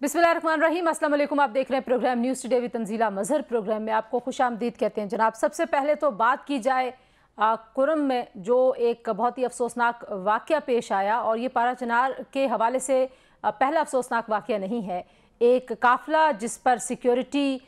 बिस्मिल्लाहिर्रहमानिर्रहीम, अस्सलाम वालेकुम। आप देख रहे हैं programme news today with Tanzeela Mazhar. Programme में आपको खुशामदीद कहते हैं जनाब। सबसे पहले तो बात की जाए कुरम में जो एक बहुत ही अफसोसनाक वाक़या पेश आया, और ये पारा चनार के हवाले से पहला अफसोसनाक वाक़या नहीं है। एक काफ़िला जिस पर सिक्योरिटी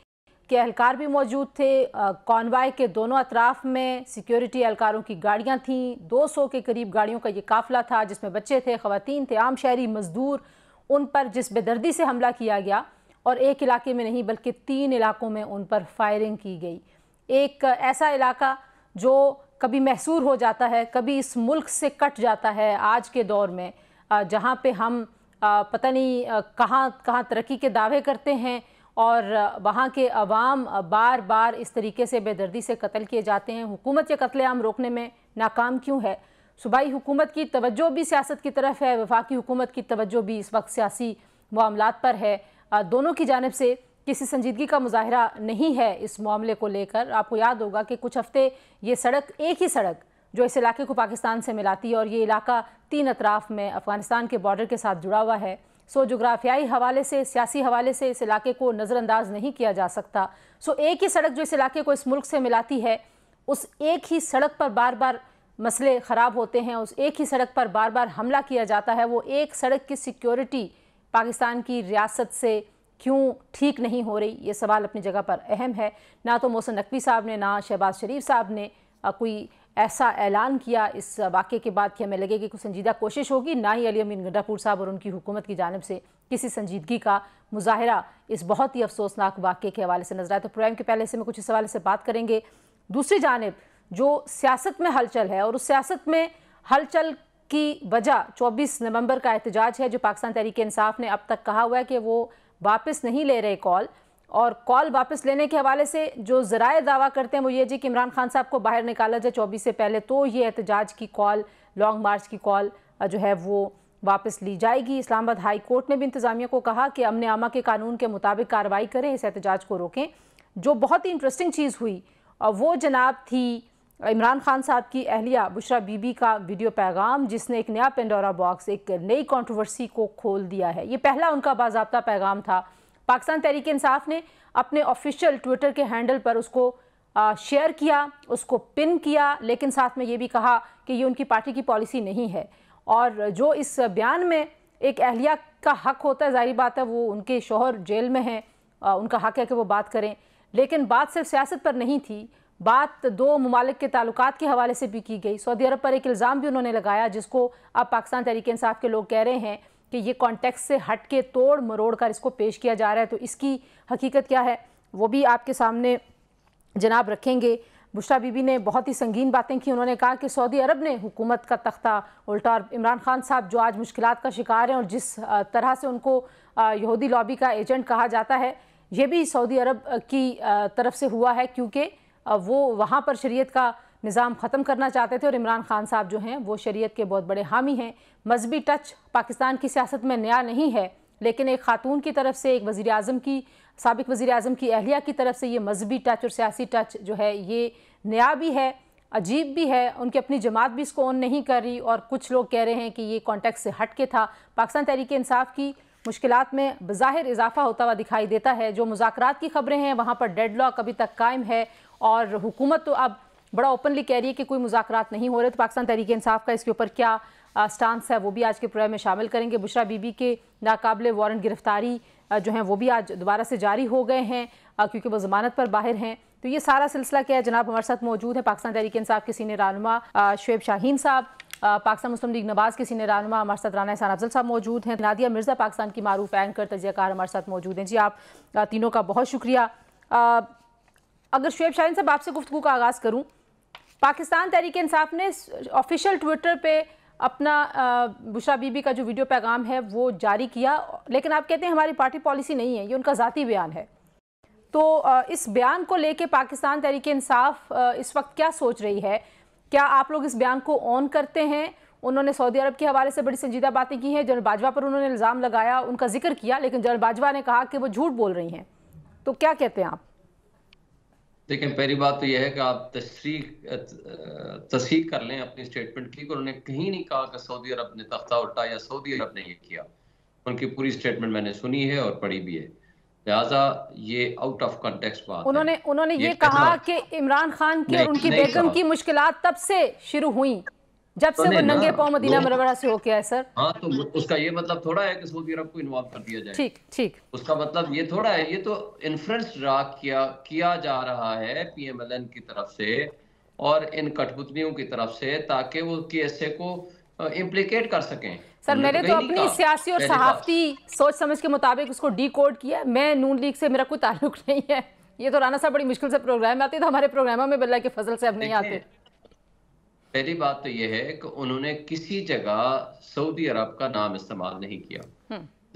के एहलकार भी मौजूद थे, कॉन्वाय के दोनों अतराफ में सिक्योरिटी एहलकारों की गाड़ियाँ थीं। 200 के करीब गाड़ियों का ये काफ़िला था जिसमें बच्चे थे, ख़वातीन थे, आम शहरी, मजदूर। उन पर जिस बेदर्दी से हमला किया गया, और एक इलाके में नहीं बल्कि 3 इलाकों में उन पर फायरिंग की गई। एक ऐसा इलाका जो कभी महसूर हो जाता है, कभी इस मुल्क से कट जाता है आज के दौर में, जहाँ पे हम पता नहीं कहाँ तरक्की के दावे करते हैं, और वहाँ के अवाम बार बार इस तरीके से बेदर्दी से कत्ल किए जाते हैं। हुकूमत ये कत्लेआम रोकने में नाकाम क्यों है? सूबाई हुकूमत की तवज्जो भी सियासत की तरफ है, वफाकी हुकूमत की तवज्जो भी इस वक्त सियासी मामलात पर है। दोनों की जानिब से किसी संजीदगी का मुजाहरा नहीं है इस मामले को लेकर। आपको याद होगा कि कुछ हफ्ते ये सड़क, एक ही सड़क जो इस इलाके को पाकिस्तान से मिलाती है, और ये इलाका 3 अतराफ में अफ़गानिस्तान के बॉर्डर के साथ जुड़ा हुआ है। सो जोग्राफियाई हवाले से, सियासी हवाले से इस इलाके को नज़रअंदाज नहीं किया जा सकता। सो एक ही सड़क जो इस इलाके को इस मुल्क से मिलाती है, उस एक ही सड़क पर बार बार मसले ख़राब होते हैं, उस एक ही सड़क पर बार बार हमला किया जाता है। वो एक सड़क की सिक्योरिटी पाकिस्तान की रियासत से क्यों ठीक नहीं हो रही, ये सवाल अपनी जगह पर अहम है। ना तो मोहसिन नकवी साहब ने, ना शहबाज शरीफ साहब ने कोई ऐसा ऐलान किया इस वाक़े के बाद कि हमें लगे कि कुछ संजीदा कोशिश होगी, ना ही अली अमीन गंडापुर साहब और उनकी हुकूमत की जानिब से किसी संजीदगी का मुजाहरा इस बहुत ही अफसोसनाक वाक़े के हवाले से नजर आया। तो प्रोग्राम के पहले से मैं कुछ इस हवाले से बात करेंगे। दूसरी जानिब जो सियासत में हलचल है, और उस सियासत में हलचल की वजह 24 नवंबर का एहतजाज है, जो पाकिस्तान तहरीक इंसाफ ने अब तक कहा हुआ है कि वो वापस नहीं ले रहे कॉल। और कॉल वापस लेने के हवाले से जो ज़राए दावा करते हैं वो ये जी कि इमरान खान साहब को बाहर निकाला जाए 24 से पहले, तो ये एहतजाज की कॉल, लॉन्ग मार्च की कॉल जो है वो वापस ली जाएगी। इस्लामाबाद हाई कोर्ट ने भी इंतज़ामिया को कहा कि अमन आमा के कानून के मुताबिक कार्रवाई करें, इस एहतजाज को रोकें। जो बहुत ही इंटरेस्टिंग चीज़ हुई वो जनाब थी इमरान खान साहब की अहलिया बुशरा बीबी का वीडियो पैगाम, जिसने एक नया पेंडोरा बॉक्स, एक नई कंट्रोवर्सी को खोल दिया है। ये पहला उनका बाज़ाब्ता पैगाम था। पाकिस्तान तहरीक इंसाफ ने अपने ऑफिशियल ट्विटर के हैंडल पर उसको शेयर किया, उसको पिन किया, लेकिन साथ में ये भी कहा कि ये उनकी पार्टी की पॉलिसी नहीं है। और जो इस बयान में एक अहलिया का हक होता है, ज़ाहिर बात है वो उनके शौहर जेल में हैं, उनका हक है कि वो बात करें, लेकिन बात सिर्फ सियासत पर नहीं थी, बात 2 मुमालिक के ताल्लुकात के हवाले से भी की गई। सऊदी अरब पर एक इल्ज़ाम भी उन्होंने लगाया, जिसको अब पाकिस्तान तहरीक इंसाफ के लोग कह रहे हैं कि ये कॉन्टेक्स्ट से हट के तोड़ मरोड़ कर इसको पेश किया जा रहा है। तो इसकी हकीकत क्या है वो भी आपके सामने जनाब रखेंगे। बुशरा बीबी ने बहुत ही संगीन बातें की। उन्होंने कहा कि सऊदी अरब ने हुकूमत का तख्ता उल्टा, और इमरान खान साहब जो आज मुश्किलात का शिकार हैं, और जिस तरह से उनको यहूदी लॉबी का एजेंट कहा जाता है, ये भी सऊदी अरब की तरफ से हुआ है, क्योंकि वो वहाँ पर शरीयत का निज़ाम ख़त्म करना चाहते थे, और इमरान खान साहब जो हैं वो शरीयत के बहुत बड़े हामी हैं। मजहबी टच पाकिस्तान की सियासत में नया नहीं है, लेकिन एक खातून की तरफ से, एक वज़ीर आज़म की, साबिक़ वज़ीर आज़म की अहलिया की तरफ से ये मजहबी टच और सियासी टच जो है ये नया भी है, अजीब भी है। उनकी अपनी जमात भी इसको ऑन नहीं कर रही, और कुछ लोग कह रहे हैं कि ये कॉन्टेक्स्ट से हट के था। पाकिस्तान तहरीक इंसाफ की मुश्किलात में बज़ाहिर इजाफा होता हुआ दिखाई देता है। जो मुज़ाकरात की खबरें हैं वहाँ पर डेडलॉक अभी तक कायम है, और हुकूमत तो अब बड़ा ओपनली कह रही है कि कोई मुज़ाकरात नहीं हो रहे। तो पाकिस्तान तहरीक इंसाफ का इसके ऊपर क्या स्टांस है वो भी आज के प्रोग्राम में शामिल करेंगे। बुशरा बीबी के नाकाबिले वारंट गिरफ्तारी जो हैं वो भी आज दोबारा से जारी हो गए हैं, क्योंकि वो ज़मानत पर बाहर हैं। तो ये सारा सिलसिला क्या है जनाब, हमारे साथ मौजूद है पाकिस्तान तहरीक इंसाफ के सीनियर रहनुमा शुएब शाहीन साहब, पाकिस्तान मुस्लिम लीग नवाज़ के सीनियर रहनुमा हमारे साथ राना एहसान अफजल साहब मौजूद हैं, नादिया मिर्ज़ा पाकिस्तान की मारूफ एंकर तजज़ियाकार हमारे साथ मौजूद हैं। जी आप तीनों का बहुत शुक्रिया। अगर शुएब शाहीन साहब आपसे गुफ्तगू का आगाज़ करूँ, पाकिस्तान तहरीक इंसाफ ने ऑफिशियल ट्विटर पे अपना बुशरा बीबी का जो वीडियो पैगाम है वो जारी किया, लेकिन आप कहते हैं हमारी पार्टी पॉलिसी नहीं है, ये उनका ज़ाती बयान है। तो इस बयान को लेके पाकिस्तान तहरीक इंसाफ इस वक्त क्या सोच रही है? क्या आप लोग इस बयान को ऑन करते हैं? उन्होंने सऊदी अरब के हवाले से बड़ी संजीदा बातें की हैं, जनरल बाजवा पर उन्होंने इल्ज़ाम लगाया, उनका जिक्र किया, लेकिन जनरल बाजवा ने कहा कि वो झूठ बोल रही हैं। तो क्या कहते हैं आप? देखिए, पहली बात तो यह है कि आप तस्दीक कर लें अपनी स्टेटमेंट की। उन्होंने कहीं नहीं कहा कि सऊदी अरब ने तख्ता उल्टा या सऊदी अरब ने ये किया। उनकी पूरी स्टेटमेंट मैंने सुनी है और पढ़ी भी है, लिहाजा ये आउट ऑफ कॉन्टेक्स्ट बात है। उन्होंने ये ऐसा कहा कि इमरान खान की और नहीं उनकी नहीं बेगम कहा। की मुश्किलात तब से शुरू हुई जब से वो सुने ना नंगे पांव मदीना लोग। मुनव्वरा से होके आए सर। हाँ, तो उसका ये मतलब थोड़ा है कि सऊदी अरब को इन्वॉल्व कर दिया जाए। ठीक ठीक। उसका मतलब ये थोड़ा है, ये तो इन्फ्लुएंस ड्रा किया जा रहा है पीएमएलएन की तरफ से और इन कठपुतलियों की तरफ से, ताकि वो केएसए को इम्प्लीकेट कर सकें। सर उन्होंने मैंने तो कहीं नहीं अपनी कहा सियासी और पहली बात। सहाफती सोच समझ के मुताबिक उसको डी कोड किया। मैं नून लीग से मेरा कोई ताल्लुक नहीं है। ये तो राना साहब बड़ी मुश्किल से प्रोग्राम में आते, तो हमारे प्रोग्रामों में बिल्ला के फजल से अब नहीं आते। पहली बात तो यह है कि उन्होंने किसी जगह सऊदी अरब का नाम इस्तेमाल नहीं किया,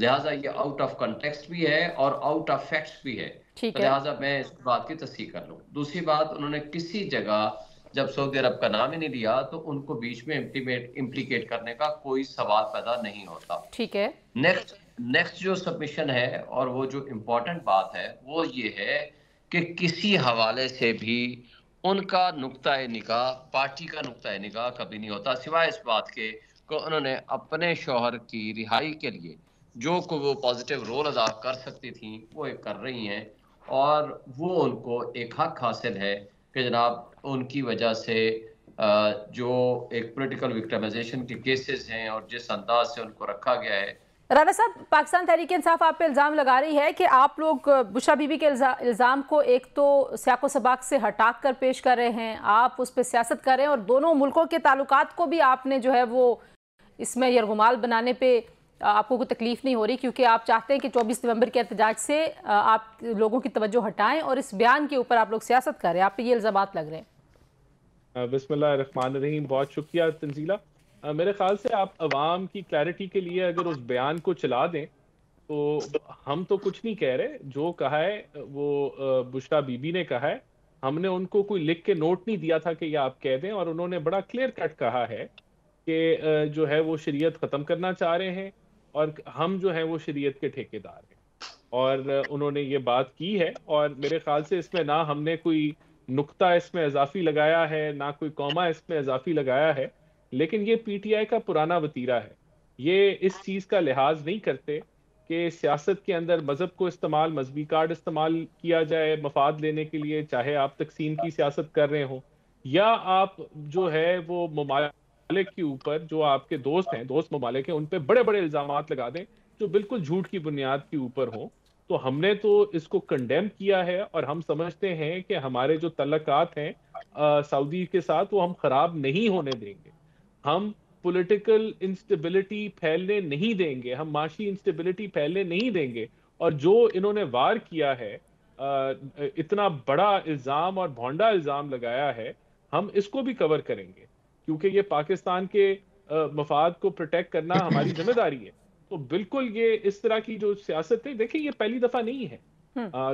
लिहाजा ये आउट ऑफ कंटेक्स्ट भी है और आउट ऑफ फैक्ट्स भी है। ठीक तो है। लिहाजा मैं इस बात की तस्दीक कर लूँ। दूसरी बात, उन्होंने किसी जगह जब सऊदी अरब का नाम ही नहीं लिया तो उनको बीच में इम्प्लीकेट करने का कोई सवाल पैदा नहीं होता। ठीक है। नेक्स्ट जो सबमिशन है और वो जो इम्पोर्टेंट बात है वो ये है कि किसी हवाले से भी उनका नुक्ता निगाह, पार्टी का नुक्ता निगाह कभी नहीं होता, सिवाय इस बात के कि उन्होंने अपने शौहर की रिहाई के लिए जो को वो पॉजिटिव रोल अदा कर सकती थी वो एक कर रही हैं, और वो उनको एक हक हासिल है कि जनाब उनकी वजह से जो एक पॉलिटिकल विक्टिमाइजेशन के केसेस हैं और जिस अंदाज से उनको रखा गया है। राना साहब, पाकिस्तान तहरीक इंसाफ आप पे इल्ज़ाम लगा रही है कि आप लोग बुशरा बीबी के इल्ज़ाम को एक तो सियाको सबाक से हटा कर पेश कर रहे हैं, आप उस पर सियासत कर रहे हैं, और दोनों मुल्कों के ताल्लुकात को भी आपने जो है वो इसमें यरगुमाल बनाने पे आपको कोई तकलीफ नहीं हो रही, क्योंकि आप चाहते हैं कि 24 नवंबर के एहतजाज से आप लोगों की तवज्जो हटाएं और इस बयान के ऊपर आप लोग सियासत कर रहे हैं। आप पे ये इल्ज़ामात लग रहे हैं। बिस्मिल्लाहिर्रहमानिर्रहीम। बहुत शुक्रिया तंजीला। मेरे ख्याल से आप अवाम की क्लैरिटी के लिए अगर उस बयान को चला दें तो हम तो कुछ नहीं कह रहे, जो कहा है वो बुशरा बीबी ने कहा है। हमने उनको कोई लिख के नोट नहीं दिया था कि ये आप कह दें, और उन्होंने बड़ा क्लियर कट कहा है कि जो है वो शरीयत ख़त्म करना चाह रहे हैं और हम जो है वो शरीयत के ठेकेदार हैं, और उन्होंने ये बात की है। और मेरे ख्याल से इसमें ना हमने कोई नुक्ता इसमें इजाफी लगाया है, ना कोई कौमा इसमें इजाफी लगाया है, लेकिन ये पीटीआई का पुराना वतीरा है। ये इस चीज़ का लिहाज नहीं करते कि सियासत के अंदर मजहब को इस्तेमाल, मजहबी कार्ड इस्तेमाल किया जाए मफाद लेने के लिए, चाहे आप तकसीम की सियासत कर रहे हो या आप जो है वो ममालिक के ऊपर, जो आपके दोस्त हैं, दोस्त ममालिक हैं, उन पर बड़े बड़े इल्जामात लगा दें जो बिल्कुल झूठ की बुनियाद के ऊपर हो। तो हमने तो इसको कंडेम किया है, और हम समझते हैं कि हमारे जो तल्लकात हैं सऊदी के साथ वो हम खराब नहीं होने देंगे। हम पॉलिटिकल इंस्टेबिलिटी फैलने नहीं देंगे, हम माशी इंस्टेबिलिटी फैलने नहीं देंगे। और जो इन्होंने वार किया है, इतना बड़ा इल्ज़ाम और भोंडा इल्ज़ाम लगाया है, हम इसको भी कवर करेंगे, क्योंकि ये पाकिस्तान के मफाद को प्रोटेक्ट करना हमारी जिम्मेदारी है। तो बिल्कुल ये इस तरह की जो सियासत है, देखिए ये पहली दफा नहीं है।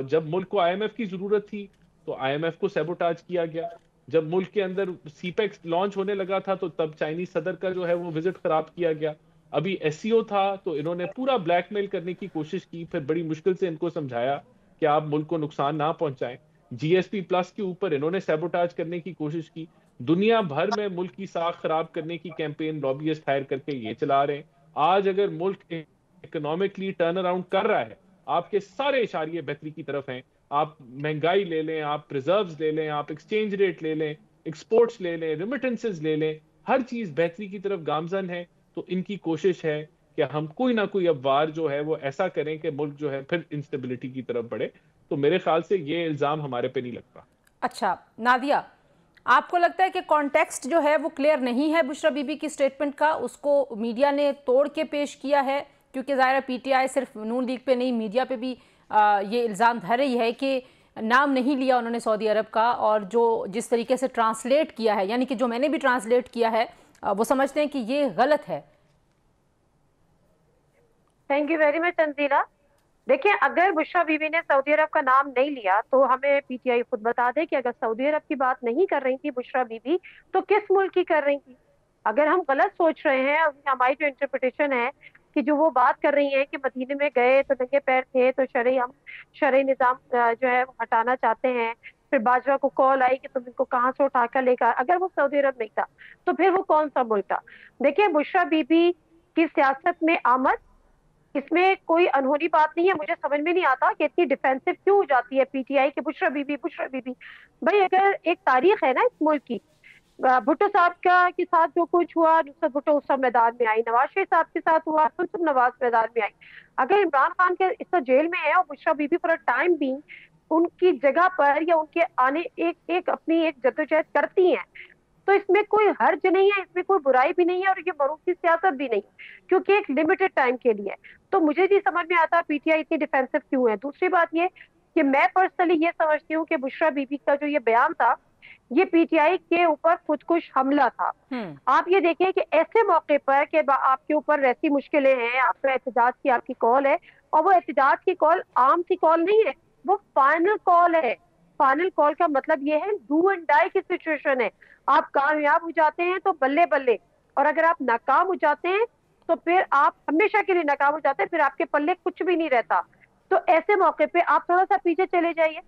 जब मुल्क को आईएमएफ की जरूरत थी तो आईएमएफ को सैबोटाज किया गया। जब मुल्क के अंदर सीपेक्स लॉन्च होने लगा था तो तब चाइनीज सदर का जो है वो विजिट खराब किया गया। अभी एससीओ था तो इन्होंने पूरा ब्लैकमेल करने की कोशिश की, फिर बड़ी मुश्किल से इनको समझाया कि आप मुल्क को नुकसान ना पहुंचाएं। जीएसपी प्लस के ऊपर इन्होंने सैबोटाज करने की कोशिश की। दुनिया भर में मुल्क की साख खराब करने की कैंपेन लॉबियस्ट हायर करके ये चला रहे हैं। आज अगर मुल्क इकोनॉमिकली टर्न अराउंड कर रहा है, आपके सारे इशारे बेहतरी की तरफ हैं। आप महंगाई ले लें, आप प्रिजर्व्स ले लें, आप एक्सचेंज रेट ले लें, एक्सपोर्ट्स ले लें, रिमिटेंसेस ले लें, हर चीज बेहतरी की तरफ गामजन है। तो इनकी कोशिश है कि हम कोई ना कोई अब वार जो है वो ऐसा करें कि मुल्क जो है फिर इंस्टेबिलिटी की तरफ बढ़े। तो मेरे ख्याल से ये इल्जाम हमारे पे नहीं लगता। अच्छा नादिया, आपको लगता है कि कॉन्टेक्स्ट जो है वो क्लियर नहीं है बुशरा बीबी की स्टेटमेंट का, उसको मीडिया ने तोड़ के पेश किया है? क्योंकि ज़ाहिर पीटीआई सिर्फ नून लीग पे नहीं, मीडिया पे भी ये इल्ज़ाम धर रही है कि नाम नहीं लिया उन्होंने सऊदी अरब का, और जो जिस तरीके से ट्रांसलेट किया है, यानी कि जो मैंने भी ट्रांसलेट किया है, वो समझते हैं कि ये गलत है। Thank you very much Tanzila. देखिए, अगर बुशरा बीबी ने सऊदी अरब का नाम नहीं लिया तो हमें पीटीआई खुद बता दे कि अगर सऊदी अरब की बात नहीं कर रही थी बुशरा बीबी तो किस मुल्क की कर रही थी। अगर हम गलत सोच रहे हैं, हमारी जो इंटरप्रिटेशन है कि जो वो बात कर रही है कि मदीने में गए तो नंगे पैर थे तो हम शरई निज़ाम जो है हटाना चाहते हैं, फिर बाजवा को कॉल आई कि तुम इनको कहाँ से उठाकर लेकर, अगर वो सऊदी अरब नहीं था तो फिर वो कौन सा मुल्क था? देखिए, बुशरा बीबी की सियासत में आमद इसमें कोई अनहोनी बात नहीं है। मुझे समझ में नहीं आता कि इतनी डिफेंसिव क्यों हो जाती है पीटीआई के बुशरा बीबी बुशरा बीबी। भाई अगर एक तारीख है ना इस मुल्क की, भुट्टो साहब का के साथ जो कुछ हुआ, नुसरत भुट्टो उस समय मैदान में आई, नवाज शरीफ साहब के साथ हुआ, सुलसुम नवाज मैदान में आई। अगर इमरान खान के इस वक्त जेल में है और Bushra BB for a time भी उनकी जगह पर या उनके आने एक अपनी एक जद्दोजहद करती हैं, तो इसमें कोई हर्ज नहीं है, इसमें कोई बुराई भी नहीं है और ये मरूफ की सियासत भी नहीं, क्योंकि एक लिमिटेड टाइम के लिए है। तो मुझे नहीं समझ में आता पीटीआई इतनी डिफेंसिव क्यों है। दूसरी बात ये कि मैं पर्सनली ये समझती हूँ कि बुशरा बीबी का जो ये बयान था, ये पीटीआई के ऊपर खुदकुश हमला था। आप ये देखें कि ऐसे मौके पर कि आपके ऊपर ऐसी मुश्किलें हैं, आपका एहतजाज की आपकी कॉल है, और वो एहतजाज की कॉल आम सी कॉल नहीं है, वो फाइनल कॉल है। फाइनल कॉल का मतलब ये है डू एंड डाई की सिचुएशन है। आप कामयाब हो जाते हैं तो बल्ले बल्ले, और अगर आप नाकाम हो जाते हैं तो फिर आप हमेशा के लिए नाकाम हो जाते हैं, फिर आपके पल्ले कुछ भी नहीं रहता। तो ऐसे मौके पे आप थोड़ा सा पीछे चले जाइए।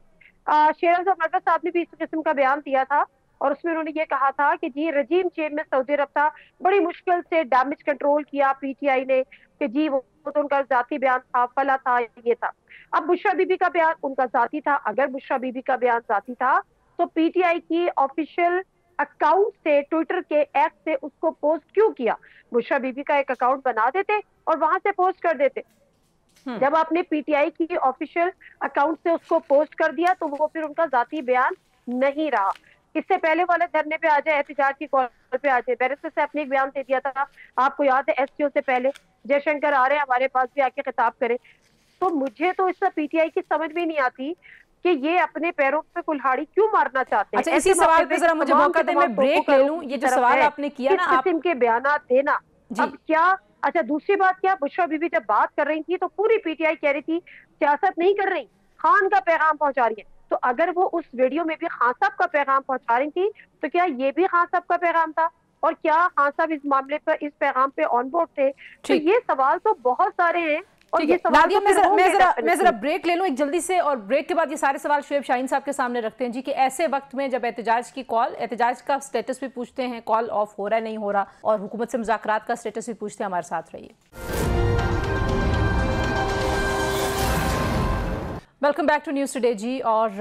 शेराज अहमद साहब ने भी इस किस्म का बयान दिया था और उसमें उन्होंने ये कहा था कि जी रजीम चेंज में सऊदी अरब था, बड़ी मुश्किल से डैमेज कंट्रोल किया पीटीआई ने, कि जी वो तो उनका जाती बयान था, फला था, ये था। अब बुशरा बीबी का बयान उनका जाती था। अगर बुशरा बीबी का बयान जाती था तो पीटीआई की ऑफिशियल अकाउंट से, ट्विटर के ऐप से उसको पोस्ट क्यों किया? बुशरा बीबी का एक अकाउंट बना देते और वहां से पोस्ट कर देते। जब आपने पीटीआई की ऑफिशियल अकाउंट से उसको पोस्ट कर दिया तो वो फिर उनका जाती बयान नहीं रहा। इससे पहले वाले धरने पे आ जाए, एहतजाज की कॉल पे आ जाए, बैरिस्टर साहब ने एक बयान दे दिया था, आपको याद है, एसटीओ से पहले जयशंकर आ रहे हैं हमारे पास भी आके खिताब करें। तो मुझे तो इससे पीटीआई की समझ में नहीं आती कि ये अपने पैरों पे कुल्हाड़ी क्यों मारना चाहते हैं। अच्छा, इसी सवाल पे जरा मुझे मौका दें, मैं ब्रेक ले लूं। ये जो सवाल आपने किया ना, आप किस्म के बयानात देना, अब क्या, अच्छा दूसरी बात क्या, बुशरा बीबी जब बात कर रही थी तो पूरी पीटीआई कह रही थी सियासत नहीं कर रही, खान का पैगाम पहुंचा रही है। तो अगर वो उस वीडियो में भी खान साहब का पैगाम पहुंचा रही थी तो क्या ये भी खान साहब का पैगाम था? और क्या खान साहब इस मामले पर, इस पैगाम पे ऑन बोर्ड थे? तो ये सवाल तो बहुत सारे हैं। और ये नादिया, मैं जरा ब्रेक ले लूं एक जल्दी से, और ब्रेक के बाद ये सारे सवाल शुएब शाहीन साहब के सामने रखते हैं जी, कि ऐसे वक्त में जब एहतजाज की कॉल, एहतजाज का स्टेटस भी पूछते हैं, कॉल ऑफ हो रहा है नहीं हो रहा, और हुकूमत से मुज़ाकरात का स्टेटस भी पूछते हैं। हमारे साथ रहिए। Welcome back to News Today ji. और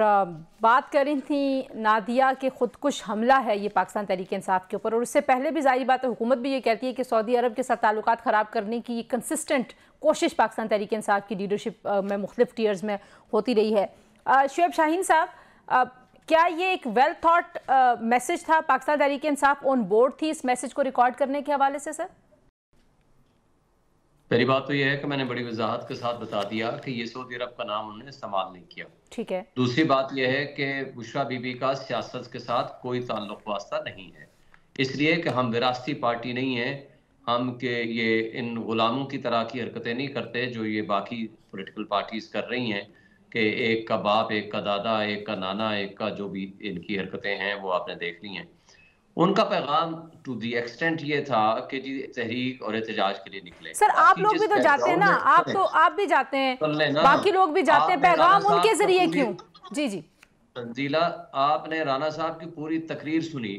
बात कर रही थी नादिया के खुदकुश हमला है ये पाकिस्तान तहरीक इंसाफ के ऊपर, और उससे पहले भी जाहिर बात है हुकूमत भी ये कहती है कि सऊदी अरब के साथ ताल्लुकात ख़राब करने की कंसिस्टेंट कोशिश पाकिस्तान तहरीक इंसाफ की लीडरशिप में मुख्तलिफ टीयर्स में होती रही है। शुएब शाहीन साहब, क्या ये एक वेल थॉट मैसेज था? पाकिस्तान तहरीक इंसाफ ऑन बोर्ड थी इस मैसेज को रिकॉर्ड करने के हवाले से? सर, पहली बात तो यह है कि मैंने बड़ी वजाहत के साथ बता दिया कि ये सऊदी अरब का नाम उन्होंने इस्तेमाल नहीं किया। ठीक है। दूसरी बात यह है कि बुशरा बीबी का सियासत के साथ कोई ताल्लुक वास्ता नहीं है, इसलिए कि हम विरासती पार्टी नहीं है, हम के ये इन गुलामों की तरह की हरकतें नहीं करते जो ये बाकी पॉलिटिकल पार्टीज कर रही हैं, कि एक का बाप, एक का दादा, एक का नाना, एक का जो भी इनकी हरकतें हैं वो आपने देख ली हैं। उनका पैगाम टू दी एक्सटेंट ये था कि जी तहरीक और एहतजाज के लिए निकले। सर आप लोग भी तो जाते हैं ना, आप भी जाते हैं, बाकी लोग भी जाते हैं, पैगाम उनके जरिए क्यों? जी जी तंजीला, आपने राना साहब की पूरी तकरीर सुनी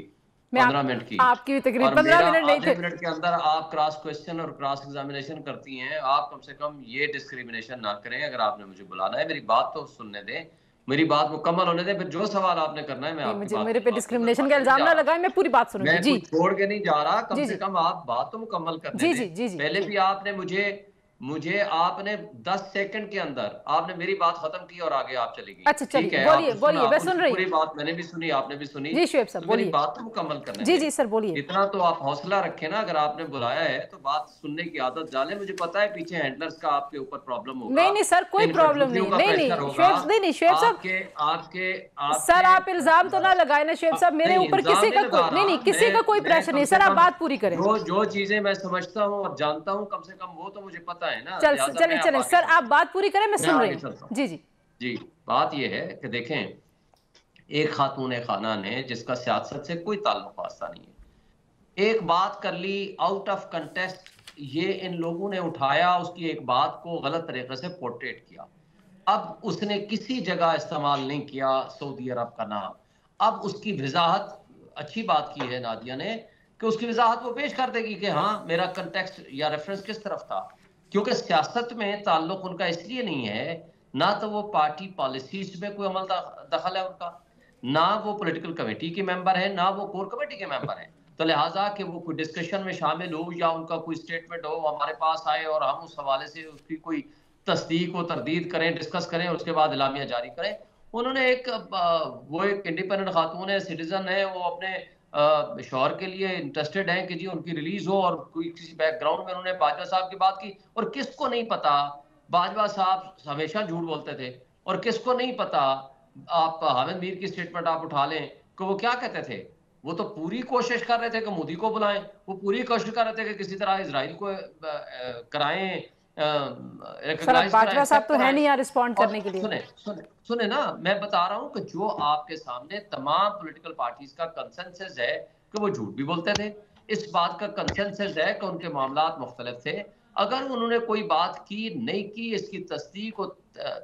15 मिनट की, आपकी भी तकरीर 15 मिनट नहीं थे। 8 मिनट के अंदर आप क्रॉस क्वेश्चन और क्रॉस एग्जामिनेशन करती हैं। आप कम से कम ये डिस्क्रिमिनेशन ना करें। अगर आपने मुझे बुलाना है, मेरी बात तो सुनने दें, मेरी बात मुकम्मल होने दें, फिर जो सवाल आपने करना है मैं आपकी बात, मेरे पे डिस्क्रिमिनेशन का इल्जाम ना लगाएं, मैं पूरी बात सुनूंगी। मैं कुछ छोड़ के नहीं जा रहा, कम से कम आप बात तो मुकम्मल करने दें। पहले भी आपने मुझे आपने 10 सेकंड के अंदर आपने मेरी बात खत्म की और आगे आप चली गई। अच्छा चलिए, बोलिए, मैं सुन रही हूँ। पूरी बात मैंने भी सुनी, आपने भी सुनी। जी शुएब साहब बोलिए, बात तो मुकम्मल करने जी सर बोलिए। इतना तो आप हौसला रखें ना, अगर आपने बुलाया है तो बात सुनने की आदत डालें। मुझे पता है पीछे हैंडलर्स का आपके ऊपर प्रॉब्लम होगा। नहीं सर, कोई प्रॉब्लम नहीं। नहीं शुएब साहब, आपके सर आप इल्जाम तो ना लगाए ना शुएब साहब मेरे ऊपर, किसी का कोई नहीं, किसी का कोई प्रेशर नहीं। सर आप बात पूरी करें। जो चीजें मैं समझता हूँ और जानता हूँ, कम से कम वो तो मुझे पता है ना। चले सर आप बात पूरी करें, मैं सुन रही हूँ। जी बात ये है कि देखें, एक खातून खाना ने जिसका सियासत से कोई ताल्लुक वास्ता नहीं है, एक बात कर ली आउट ऑफ कंटेस्ट, ये इन लोगों ने उठाया, उसकी एक बात को गलत तरीके से पोर्ट्रेट किया। अब उसने किसी जगह इस्तेमाल नहीं किया सऊदी अरब का नाम। अब उसकी वजाहत, अच्छी बात की है नादिया ने कि उसकी वजाहत वो पेश कर देगी कि हाँ मेरा कंटेक्स्ट या रेफरेंस किस तरफ था। क्योंकि सियासत में ताल्लुक उनका इसलिए नहीं है, ना तो वो पार्टी पॉलिसीज में कोई अमल दखल है उनका, ना वो पॉलिटिकल कमेटी के मेंबर है, ना वो कोर कमेटी के मेंबर हैं। तो लिहाजा कि वो कोई डिस्कशन में शामिल हो या उनका कोई स्टेटमेंट हो हमारे पास आए और हम उस हवाले से उसकी कोई तस्दीक व तरदीद करें, डिस्कस करें, उसके बाद इलामिया जारी करें। उन्होंने वो एक इंडिपेंडेंट खातून है, सिटीजन है, वो अपने शौहर के लिए इंटरेस्टेड है कि जी उनकी रिलीज हो, और कोई किसी बैकग्राउंड में उन्होंने बाजवा साहब की बात की, और किसको नहीं पता बाजवा साहब हमेशा झूठ बोलते थे, और किसको नहीं पता आप हामिद मीर की स्टेटमेंट आप उठा लें कि वो क्या कहते थे। वो तो पूरी कोशिश कर रहे थे कि मोदी को बुलाएं, वो पूरी कोशिश कर रहे थे कि किसी तरह इजराइल को कराएं, बाजवा साहब तो है नहीं यार रिस्पॉन्ड करने के लिए। सुने ना, मैं बता रहा हूं कि जो आपके सामने तमाम पॉलिटिकल पार्टीज का कंसेंसस है कि वो झूठ भी बोलते थे, इस बात का कंसेंसस है कि उनके मामलात मुख्तलिफ थे। अगर उन्होंने कोई बात की नहीं की, इसकी तस्दीक और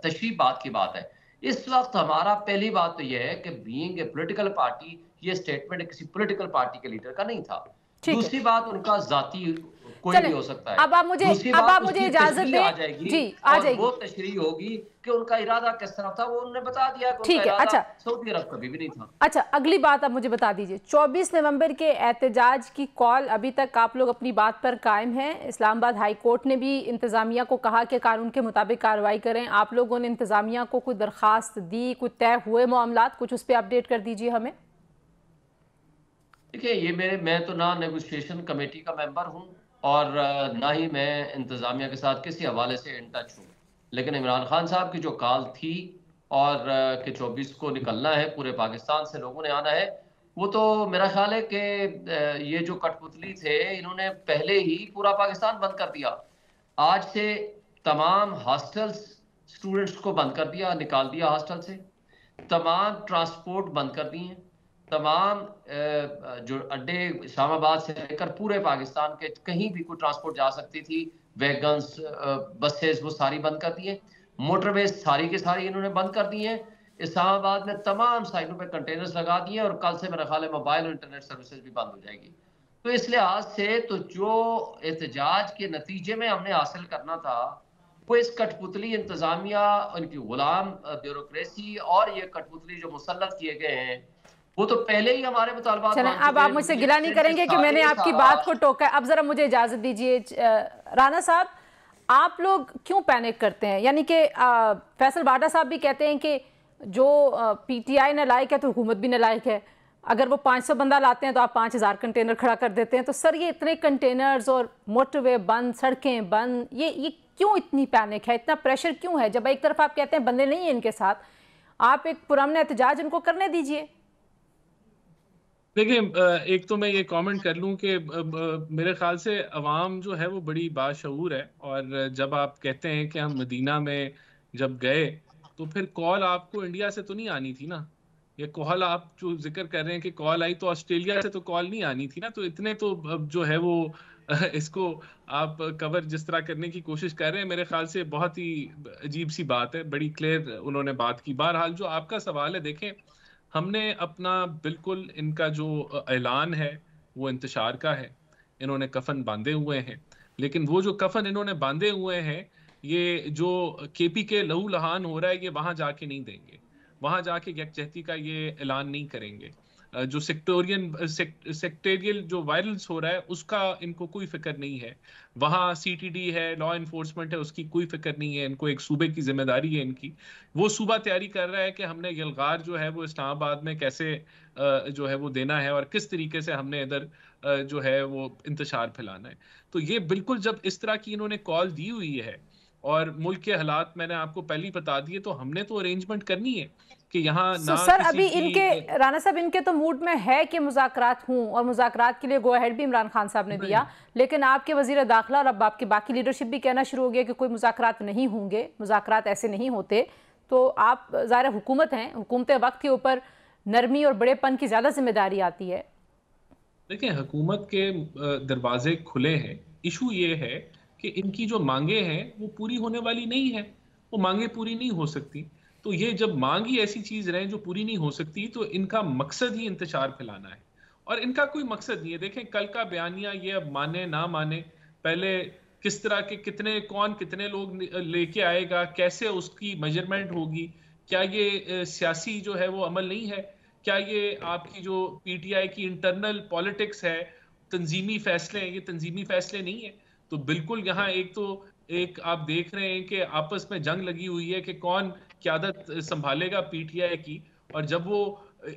तशरीह बात की बात है। इस वक्त हमारा पहली बात तो यह है कि बीइंग ए पॉलिटिकल पार्टी, ये स्टेटमेंट किसी पॉलिटिकल पार्टी के लीडर का नहीं था। दूसरी बात, उनका जाती कोई भी हो सकता है। अब आप मुझे इजाजत दें, आ जाएगी, वो तशरीह होगी कि उनका इरादा किस तरह था, वो उन्होंने बता दिया कि ठीक है। अच्छा, सऊदी अरब कभी भी नहीं था। अच्छा, अगली बात आप मुझे बता दीजिए, 24 नवंबर के एहतजाज की कॉल, अभी तक आप लोग अपनी बात पर कायम हैं? इस्लामाबाद हाई कोर्ट ने भी इंतजामिया को कहा कि कानून के मुताबिक कार्रवाई करें। आप लोगों ने इंतजामिया को कोई दरखास्त दी, कोई तय हुए मामलात, कुछ उस पर अपडेट कर दीजिए हमें। देखिए, ये मैं तो ना नेगोशिएशन कमेटी का मेंबर हूँ और ना ही मैं इंतजामिया के साथ किसी हवाले से इन टच हूँ, लेकिन इमरान खान साहब की जो कॉल थी और कि 24 को निकलना है, पूरे पाकिस्तान से लोगों ने आना है, वो तो मेरा ख्याल है कि ये जो कठपुतली थे, इन्होंने पहले ही पूरा पाकिस्तान बंद कर दिया। आज से तमाम हॉस्टल्स स्टूडेंट्स को बंद कर दिया, निकाल दिया हॉस्टल से, तमाम ट्रांसपोर्ट बंद कर दिए हैं, तमाम जो अड्डे इस्लामाबाद से लेकर पूरे पाकिस्तान के कहीं भी कोई ट्रांसपोर्ट जा सकती थी, वैगन्स, बसेस, वो सारी बंद कर दी है। मोटरवेज सारी की सारी इन्होंने बंद कर दी है। इस्लामाबाद में तमाम साइडों पे कंटेनर्स लगा दिए और कल से मेरा ख्याल है मोबाइल और इंटरनेट सर्विसेज भी बंद हो जाएगी। तो इस लिहाज से तो जो एहतजाज के नतीजे में हमने हासिल करना था, वो इस कठपुतली इंतजामिया, उनकी गुलाम ब्यूरोक्रेसी और ये कठपुतली जो मुसल्लत किए गए हैं, वो तो पहले ही हमारे मुतालबात। चलें, अब आप मुझसे गिला नहीं करेंगे कि मैंने आपकी बात को टोका है। अब जरा मुझे इजाजत दीजिए। राना साहब, आप लोग क्यों पैनिक करते हैं? यानी कि फैसल बाटा साहब भी कहते हैं कि जो पीटीआई नालायक है तो हुकूमत भी नालायक है। अगर वो 500 बंदा लाते हैं तो आप 5000 कंटेनर खड़ा कर देते हैं। तो सर, ये इतने कंटेनर्स और मोटरवे बंद, सड़कें बंद, ये क्यों इतनी पैनिक है, इतना प्रेशर क्यों है? जब एक तरफ आप कहते हैं बंदे नहीं हैं इनके साथ, आप एक पुरअमन एहतजाज इनको करने दीजिए। देखिए, एक तो मैं ये कमेंट कर लूं कि मेरे ख्याल से अवाम जो है वो बड़ी बाशऊर है, और जब आप कहते हैं कि हम मदीना में जब गए तो फिर कॉल आपको इंडिया से तो नहीं आनी थी ना। ये कॉल आप जो जिक्र कर रहे हैं कि कॉल आई, तो ऑस्ट्रेलिया से तो कॉल नहीं आनी थी ना। तो इतने तो जो है वो इसको आप कवर जिस तरह करने की कोशिश कर रहे हैं, मेरे ख्याल से बहुत ही अजीब सी बात है। बड़ी क्लियर उन्होंने बात की। बहरहाल, जो आपका सवाल है, देखें, हमने अपना बिल्कुल इनका जो ऐलान है वो इंतशार का है। इन्होंने कफन बांधे हुए हैं, लेकिन वो जो कफन इन्होंने बांधे हुए हैं, ये जो केपी के लहू लहान हो रहा है, ये वहां जाके नहीं देंगे। वहां जाके यकजहती का ये ऐलान नहीं करेंगे। जो सेक्टेरियल जो वायलेंस हो रहा है उसका इनको कोई फिक्र नहीं है। वहाँ सीटीडी है, लॉ इन्फोर्समेंट है, उसकी कोई फिक्र नहीं है इनको। एक सूबे की जिम्मेदारी है इनकी। वो सूबा तैयारी कर रहा है कि हमने यलगार जो है वो इस्लामाबाद में कैसे जो है वो देना है और किस तरीके से हमने इधर जो है वो इंतशार फैलाना है। तो ये बिल्कुल जब इस तरह की इन्होंने कॉल दी हुई है और मुल्क के हालात मैंने आपको पहले ही बता दिए, तो हमने तो अरेंजमेंट करनी है कि यहाँ ना सर, अभी इनके राना साहब इनके तो मूड में है कि मुज़ाकरात हों, और मुज़ाकरात के लिए गो अहेड भी इमरान खान साहब ने दिया, लेकिन आपके वज़ीर दाखिला और अब आपकी बाकी लीडरशिप भी कहना शुरू हो गया कि कोई मुज़ाकरात नहीं होंगे, मुज़ाकरात ऐसे नहीं होते। तो आप ज़ाहिर हुकूमत हैं, हुकूमत वक्त के ऊपर नरमी और बड़ेपन की ज़्यादा जिम्मेदारी आती है। देखिए, हुकूमत के दरवाजे खुले हैं। इशू ये है कि इनकी जो मांगे हैं वो पूरी होने वाली नहीं है। वो मांगे पूरी नहीं हो सकती। तो ये जब मांग ही ऐसी चीज रहे जो पूरी नहीं हो सकती, तो इनका मकसद ही इंतशार फैलाना है और इनका कोई मकसद नहीं है। देखें, कल का बयानिया ये अब माने ना माने, पहले किस तरह के कौन कितने लोग लेके आएगा, कैसे उसकी मेजरमेंट होगी, क्या ये सियासी जो है वो अमल नहीं है, क्या ये आपकी जो पीटीआई की इंटरनल पॉलिटिक्स है, तंजीमी फैसले हैं, ये तंजीमी फैसले नहीं है। तो बिल्कुल यहाँ एक आप देख रहे हैं कि आपस में जंग लगी हुई है कि कौन क़यादत संभालेगा पीटीआई की। और जब वो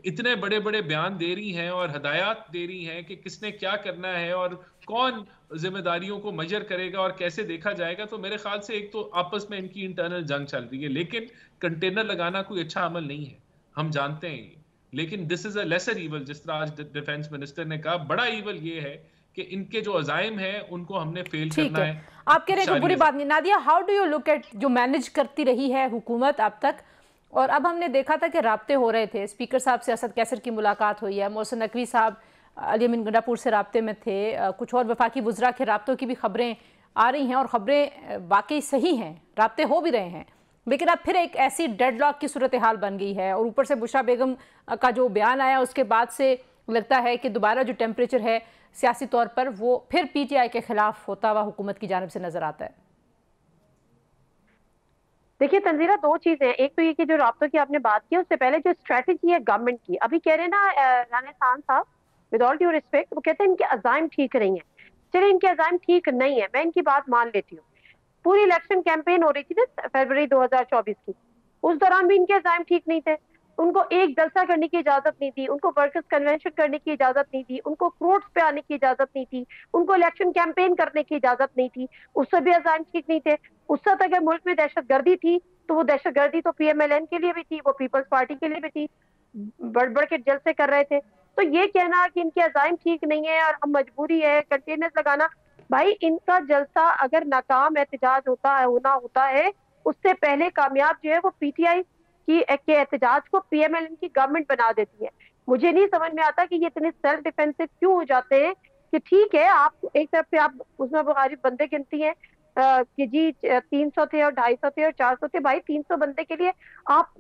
इतने बड़े बड़े बयान दे रही हैं और हदायत दे रही हैं कि किसने क्या करना है और कौन जिम्मेदारियों को मेजर करेगा और कैसे देखा जाएगा, तो मेरे ख्याल से एक तो आपस में इनकी इंटरनल जंग चल रही है। लेकिन कंटेनर लगाना कोई अच्छा अमल नहीं है, हम जानते हैं ये। लेकिन this is a lesser evil, जिस तरह आज डिफेंस मिनिस्टर ने कहा, बड़ा ईवल ये है कि इनके जो अजाइम है उनको हमने फेल करना है। आप कह रहे हैं बुरी बात नहीं। Nadia, how do you look at जो मैनेज करती रही है हुकूमत अब तक, और अब हमने देखा था कि राब्ते हो रहे थे, स्पीकर साहब से असद कैसर की मुलाकात हुई है, मोहसिन नकवी साहब अली अमीन गंडापुर से राब्ते में थे, कुछ और वफाकी वुज़रा के राब्तों की भी खबरें आ रही हैं और खबरें वाकई सही हैं, राब्ते हो भी रहे हैं। लेकिन अब फिर एक ऐसी डेडलॉक की सूरत हाल बन गई है और ऊपर से बुशरा बेगम का जो बयान आया उसके बाद से लगता है कि दोबारा जो टेम्परेचर है सियासी तौर पर वो फिर पीटीआई के खिलाफ होता हुआ हुकूमत की जानिब से नजर आता है। देखिए तंजीला, दो चीजें हैं। एक तो ये कि जो राब्तों की आपने बात की, उससे पहले जो स्ट्रेटेजी है गवर्नमेंट की, अभी कह रहे हैं ना राना खान साहब, विद ऑल ड्यू रिस्पेक्ट, वो कहते हैं इनके अजाइम ठीक नहीं है। चलिए, इनके अजाइम ठीक नहीं है, मैं इनकी बात मान लेती हूँ। पूरी इलेक्शन कैंपेन हो रही थी ना फरवरी 2024 की, उस दौरान भी इनके अजाइम ठीक नहीं थे। उनको एक जलसा करने की इजाजत नहीं थी, उनको वर्कर्स कन्वेंशन करने की इजाजत नहीं थी, उनको कोर्ट्स पे आने की इजाजत नहीं थी, उनको इलेक्शन कैंपेन करने की इजाजत नहीं थी, उससे भी अजाइम ठीक नहीं थे। उस वक्त अगर मुल्क में दहशतगर्दी थी तो वो दहशतगर्दी तो पीएमएलएन के लिए भी थी, वो पीपल्स पार्टी के लिए भी थी, बढ़ बढ़ के जलसे कर रहे थे। तो ये कहना कि इनके अजाइम ठीक नहीं है और हम मजबूरी है कंटेनर्स लगाना, भाई इनका जलसा अगर नाकाम एहतजाज होता है, उससे पहले कामयाब जो है वो पीटीआई के एहतजाज को पीएमएलएन की गवर्नमेंट बना देती है। मुझे नहीं समझ में आता कि ये इतने सेल्फ डिफेंसिव क्यों हो जाते हैं कि ठीक है, आप एक तरफ से आप उसमें बुखारी बंदे गिनती हैं कि जी 300 थे और 250 थे और 400 थे। भाई 300 बंदे के लिए आप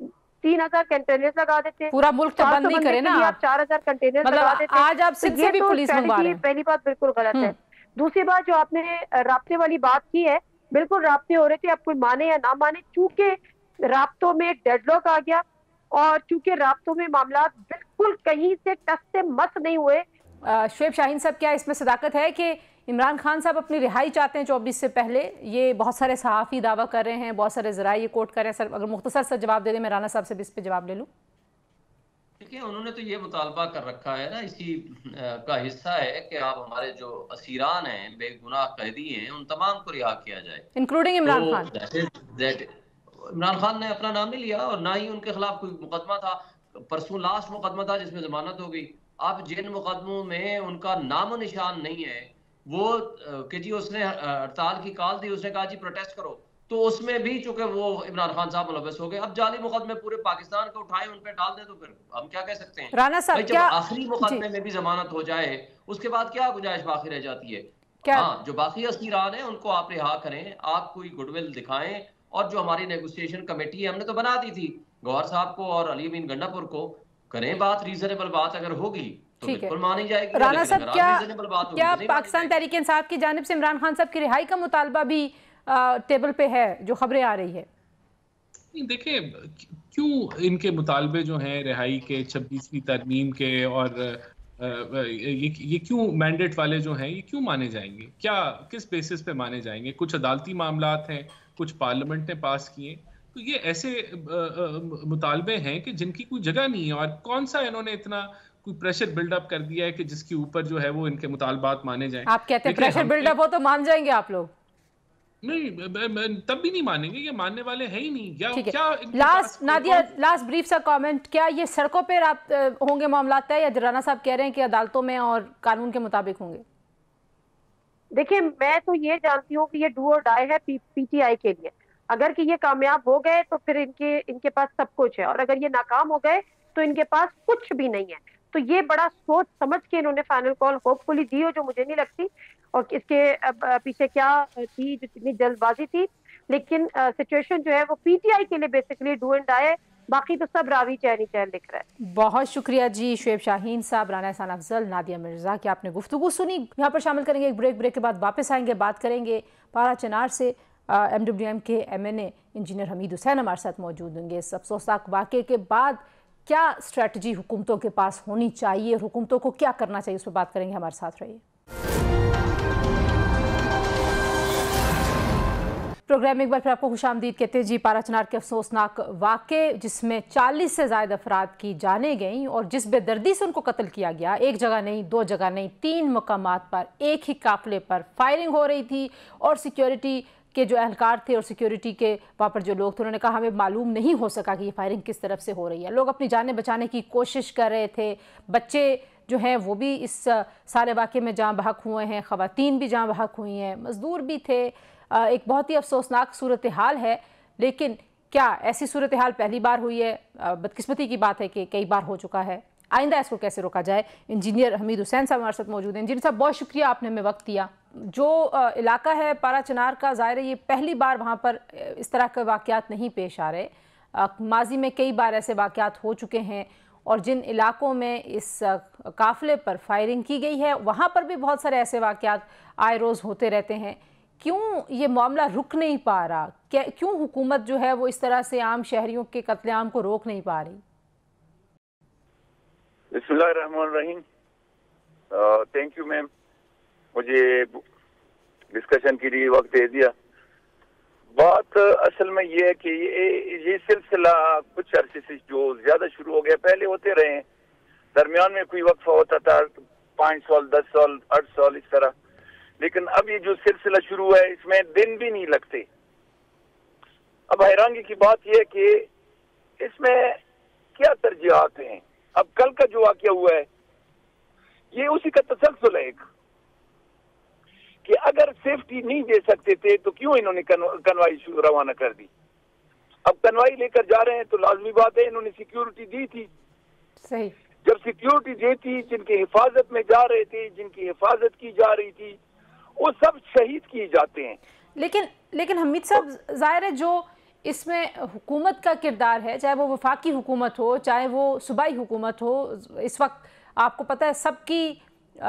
3000 कंटेनर्स लगा देते हैं, पूरा मुल्क तो बंद नहीं करे ना, आप 4000 कंटेनर्स मतलब लगा देते हैं। आज आप सिंध से भी पुलिस मंगवा रहे हैं। पहली बात बिल्कुल गलत है। दूसरी बात, जो आपने राब्ते वाली बात की है, बिल्कुल राब्ते हो रहे थे, आप कोई माने या ना माने, चूंकि राब्तों में डेडलॉक आ गया और चूंकि राब्तों में मामला बिल्कुल कहीं से टस से मस नहीं हुए। शुएब शाहीन साहब, क्या इसमें सदाकत है कि इमरान खान साहब अपनी रिहाई चाहते हैं 24 से पहले? ये बहुत सारे सहाफ़ी दावा कर रहे हैं, बहुत सारे ज़राए ये कोट कर रहे हैं। सर अगर मुख्तसर से जवाब दे दें, मैं राना साहब से भी इस पर जवाब ले लूँ। देखिए, उन्होंने तो ये मुतालबा कर रखा है ना, इसी का हिस्सा है कि आप हमारे जो असीरान हैं, बेगुनाह कैदी हैं, उन तमाम को रिहा किया जाए, इंक्लूडिंग इमरान खान। इमरान खान ने अपना नाम नहीं लिया और ना ही उनके खिलाफ कोई मुकदमा था। परसों लास्ट मुकदमा था जिसमें जमानत हो गई। अब जिन मुकदमों में उनका नामो निशान नहीं है, वो कि जी उसने हड़ताल की कॉल दी, उसने कहा जी प्रोटेस्ट करो, तो उसमें भी चूंकि वो इमरान खान साहब मुलव्वस हो गए। अब जाली मुकदमे पूरे पाकिस्तान को उठाए उन पे डाल दे, तो फिर हम क्या कह सकते हैं? राना साहब, जब आखिरी मुकदमे में भी जमानत हो जाए, उसके बाद क्या गुंजाइश बाकी रह जाती है? हाँ, जो बाकी असीरान है उनको आप रिहा करें, आप कोई गुडविल दिखाएं, और जो हमारी नेगोशिएशन कमेटी है हमने तो बना दी थी, गौहर साहब को और अली अमीन गंडापुर को, करें बात, रीजनेबल बात अगर होगी तो बिल्कुल मानी जाएगी। राना साहब, क्या पाकिस्तान तहरीक इंसाफ की जानिब से इमरान खान साहब की रिहाई का मुतालबा भी टेबल पे है, जो खबरें आ रही है? देखिए, क्यों इनके मुतालबे जो हैं रिहाई के, 26वीं तरमीम के, और ये क्यों मैंडेट वाले जो हैं ये क्यों माने जाएंगे? क्या किस बेसिस पे माने जाएंगे? कुछ अदालती मामलात हैं, कुछ पार्लियामेंट ने पास किए, तो ये ऐसे मुतालबे हैं कि जिनकी कोई जगह नहीं है। और कौन सा इन्होंने इतना कोई प्रेशर बिल्डअप कर दिया है कि जिसके ऊपर जो है वो इनके मुतालबात माने जाएं? आप कहते हैं प्रेशर बिल्डअप हो तो मान जाएंगे आप लोग? नहीं, तब भी नहीं मानेंगे, ये मानने वाले हैं ही नहीं। क्या लास्ट नादिया, लास्ट ब्रीफ सा कमेंट, क्या ये सड़कों पे होंगे मामला तय, या राना साहब कह रहे हैं कि अदालतों में और कानून के मुताबिक होंगे? देखिए, मैं तो ये जानती हूँ कि ये डू और डाई है पीटीआई के लिए। अगर कि ये कामयाब हो गए तो फिर इनके पास सब कुछ है, और अगर ये नाकाम हो गए तो इनके पास कुछ भी नहीं है। तो ये बड़ा सोच समझ के इन्होंने फाइनल कॉल होपफुली दी हो, जो मुझे नहीं लगती, और इसके पीछे क्या थी जो इतनी जल्दबाजी थी। लेकिन सिचुएशन जो है वो पीटीआई के लिए बेसिकली डू एंड डाई है। बाकी तो सब रावी चैन ही चैन लिख रहा है। बहुत शुक्रिया जी शुएब शाहीन साहब, राना एहसान अफजल, नादिया मिर्जा की आपने गुफ्तगू सुनी। यहाँ पर शामिल करेंगे एक ब्रेक के बाद वापस आएंगे, बात करेंगे पारा चनार से। MWM के MNA इंजीनियर हमीद हुसैन हमारे साथ मौजूद होंगे। इस अफसोसनाक वाक़े के बाद क्या स्ट्रेटजी हुकूमतों के पास होनी चाहिए, हुकूमतों को क्या करना चाहिए, उस पर बात करेंगे। हमारे साथ रहिए। प्रोग्राम में एक बार फिर आपको खुशामदीद कहते हैं जी। पारा चनार के अफसोसनाक वाक़े जिसमें 40 से ज़्यादा अफराद की जानें गईं और जिस बेदर्दी से उनको कत्ल किया गया, एक जगह नहीं, दो जगह नहीं, 3 मकामात पर एक ही काफिले पर फायरिंग हो रही थी और सिक्योरिटी के जो एहलकार थे और सिक्योरिटी के वहाँ पर जो लोग थे, उन्होंने कहा हमें मालूम नहीं हो सका कि ये फायरिंग किस तरफ से हो रही है। लोग अपनी जानें बचाने की कोशिश कर रहे थे, बच्चे जो हैं वो भी इस सारे वाक़े में जाँ बहक हुए हैं, ख़वातीन भी जाँ बहक हुई हैं, मज़दूर भी थे। एक बहुत ही अफसोसनाक सूरत हाल है, लेकिन क्या ऐसी सूरत हाल पहली बार हुई है? बदकिस्मती की बात है कि कई बार हो चुका है। आइंदा इसको कैसे रोका जाए? इंजीनियर हमीद हुसैन साहब हमारे साथ मौजूद हैं। इंजीनियर साहब, बहुत शुक्रिया, आपने हमें वक्त दिया। जो इलाका है पारा चनार का, ज़ाहिर है ये पहली बार वहाँ पर इस तरह के वाक़यात नहीं पेश आ रहे। माजी में कई बार ऐसे वाक़यात हो चुके हैं और जिन इलाकों में इस काफ़िले पर फायरिंग की गई है वहाँ पर भी बहुत सारे ऐसे वाक़यात आए रोज़ होते रहते हैं। क्यों ये मामला रुक नहीं पा रहा? क्यों हुकूमत जो है वो इस तरह से आम शहरियों के कत्लेआम को रोक नहीं पा रही? बिस्मिल्लाहिर्रहमानिर्रहीम। थैंक यू मैम, मुझे डिस्कशन के लिए वक्त दे दिया। बात असल में ये है कि ये सिलसिला कुछ अरसे से जो ज्यादा शुरू हो गया, पहले होते रहे हैं, दरमियान में कोई वक्फा होता था 5 साल 10 साल 8 साल इस तरह, लेकिन अब ये जो सिलसिला शुरू है इसमें दिन भी नहीं लगते। अब हैरानी की बात यह है कि इसमें क्या तरजीहात हैं। अब कल का जो वाक़या हुआ है ये उसी का तसलसल है कि अगर सेफ्टी नहीं दे सकते थे तो क्यों इन्होंने कन्वाई रवाना कर दी। अब कन्वाई लेकर जा रहे हैं तो लाजमी बात है इन्होंने सिक्योरिटी दी थी। सही, जब सिक्योरिटी दी थी, जिनकी हिफाजत में जा रहे थे, जिनकी हिफाजत की जा रही थी, वो सब शहीद किए जाते हैं। लेकिन हमीद साहब, जाहिर है जो इसमें हुकूमत का किरदार है, चाहे वो वफाकी हुकूमत हो चाहे वो सूबाई हुकूमत हो, इस वक्त आपको पता है सबकी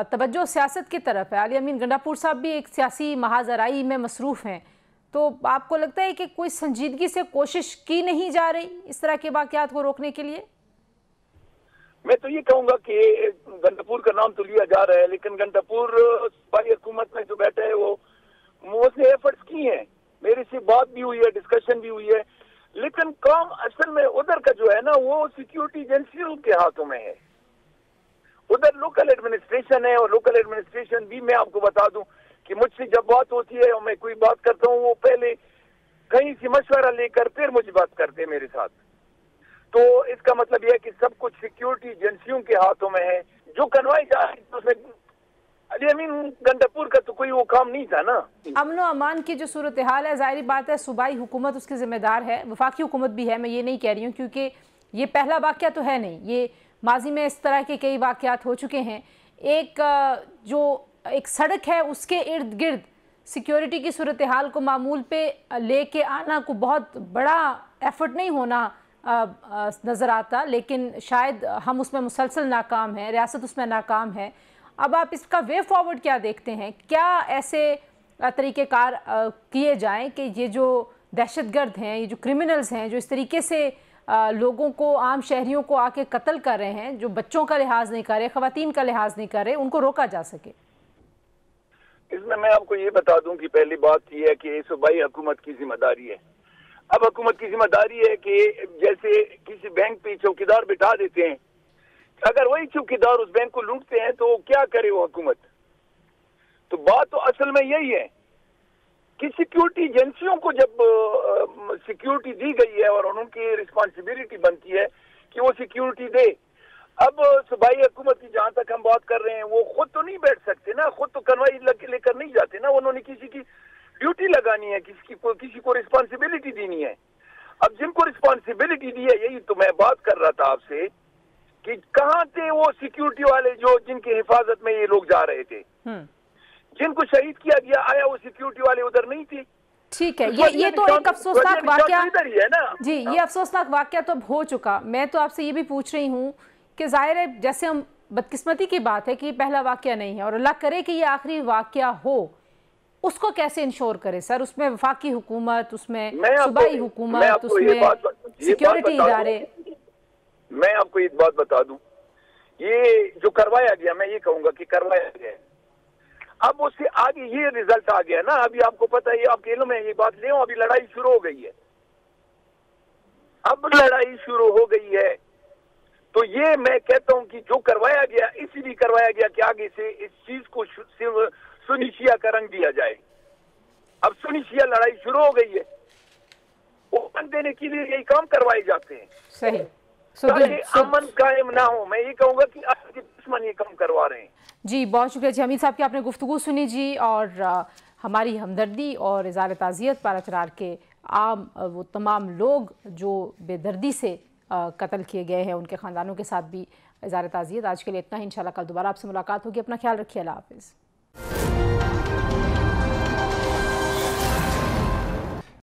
तवज्जो सियासत की तरफ है। अली अमीन गंडापुर साहब भी एक सियासी महाजराई में मसरूफ़ हैं, तो आपको लगता है कि कोई संजीदगी से कोशिश की नहीं जा रही इस तरह के वाक़यात को रोकने के लिए? मैं तो ये कहूँगा कि गंडापुर का नाम तो लिया जा रहा है, लेकिन गंडापुर सूबाई हुकूमत में जो बैठा है वो उसने एफर्ट्स की हैं, मेरे से बात भी हुई है, डिस्कशन भी हुई है, लेकिन काम असल में उधर का जो है ना वो सिक्योरिटी एजेंसियों के हाथों में है। उधर लोकल एडमिनिस्ट्रेशन है, और लोकल एडमिनिस्ट्रेशन भी मैं आपको बता दूं कि मुझसे जब बात होती है और मैं कोई बात करता हूं, वो पहले कहीं से मशवरा लेकर फिर मुझे बात करते हैं मेरे साथ। तो इसका मतलब यह है कि सब कुछ सिक्योरिटी एजेंसियों के हाथों में है। जो करवाई जा रही है उसमें अली अमीन गंडापुर का तो कोई वो काम नहीं था ना। अमन व अमान की जो सूरत हाल है, जाहिर बात है सूबाई हुकूमत उसकी जिम्मेदार है, वफाकी हुकूमत भी है, मैं ये नहीं कह रही हूँ, क्योंकि ये पहला वाक़या तो है नहीं, ये माजी में इस तरह के कई वाक़यात हो चुके हैं। एक सड़क है उसके इर्द गिर्द सिक्योरिटी की सूरत हाल को मामूल पे लेके आना को बहुत बड़ा एफर्ट नहीं होना नज़र आता, लेकिन शायद हम उसमें मुसलसल नाकाम हैं, रियासत उसमें नाकाम है। अब आप इसका वे फॉरवर्ड क्या देखते हैं? क्या ऐसे तरीक़ेकार किए जाएं कि ये जो दहशतगर्द हैं, ये जो क्रिमिनल्स हैं, जो इस तरीके से लोगों को, आम शहरियों को आके कत्ल कर रहे हैं, जो बच्चों का लिहाज नहीं कर रहे, ख़वातीन का लिहाज नहीं कर रहे, उनको रोका जा सके? इसमें मैं आपको ये बता दूं कि पहली बात यह है कि सूबाई हुकूमत की जिम्मेदारी है। अब हुकूमत की जिम्मेदारी है कि जैसे किसी बैंक पे चौकीदार बिठा देते हैं, अगर वही चौकीदार उस बैंक को लूटते हैं तो क्या करे वो हुकूमत। तो बात तो असल में यही है कि सिक्योरिटी एजेंसियों को जब सिक्योरिटी दी गई है और उनकी रिस्पॉन्सिबिलिटी बनती है कि वो सिक्योरिटी दे। अब सूबाई हुकूमत की जहां तक हम बात कर रहे हैं, वो खुद तो नहीं बैठ सकते ना, खुद तो कन्वाई लेकर नहीं जाते ना, उन्होंने किसी की ड्यूटी लगानी है, किसी को रिस्पॉन्सिबिलिटी देनी है। अब जिनको रिस्पॉन्सिबिलिटी दी है, यही तो मैं बात कर रहा था आपसे कि कहाँ थे वो सिक्योरिटी वाले जो जिनकी हिफाजत में ये लोग जा रहे थे, जिनको शहीद किया गया, आया वो सिक्योरिटी वाले उधर नहीं थे। ठीक है, ये तो एक अफसोसनाक वाकया ही है ना जी, ये अफसोसनाक वाकया तो अब हो चुका। मैं तो आपसे ये भी पूछ रही हूँ कि जाहिर है जैसे हम बदकिस्मती की बात है कि पहला वाकया नहीं है और अल्लाह करे कि ये आखिरी वाकया हो, उसको कैसे इंश्योर करे सर? उसमें वफाकी हुकूमत, उसमें सूबाई हुकूमत, उसमें सिक्योरिटी इदारे। मैं आपको एक बात बता दूं, ये जो करवाया गया, मैं ये कहूंगा कि करवाया गया, अब उससे आगे ये रिजल्ट आ गया ना। अभी आपको पता है, आपके इल्म में ये बात ले, अभी लड़ाई शुरू हो गई है। अब लड़ाई शुरू हो गई है तो ये मैं कहता हूं कि जो करवाया गया इसलिए करवाया गया कि आगे से इस चीज को सुन्नी शिया का रंग दिया जाए। अब सुन्नी शिया लड़ाई शुरू हो गई है, वो रंग देने के लिए यही काम करवाए जाते हैं। सही, ताकि अमन कायम ना हो। मैं ये कहूंगा कि आज के दुश्मन ये काम करवा रहे हैं। जी बहुत शुक्रिया जी हमीद साहब की आपने गुफ्तगू सुनी जी, और हमारी हमदर्दी और इज़हार ताज़ियत पाराचरार के आम वो तमाम लोग जो बेदर्दी से कत्ल किए गए हैं उनके ख़ानदानों के साथ भी इज़हार ताज़ियत। आज के लिए इतना ही, इंशाल्लाह कल दोबारा आपसे मुलाकात होगी। अपना ख्याल रखिए, अल्लाह हाफ़िज़।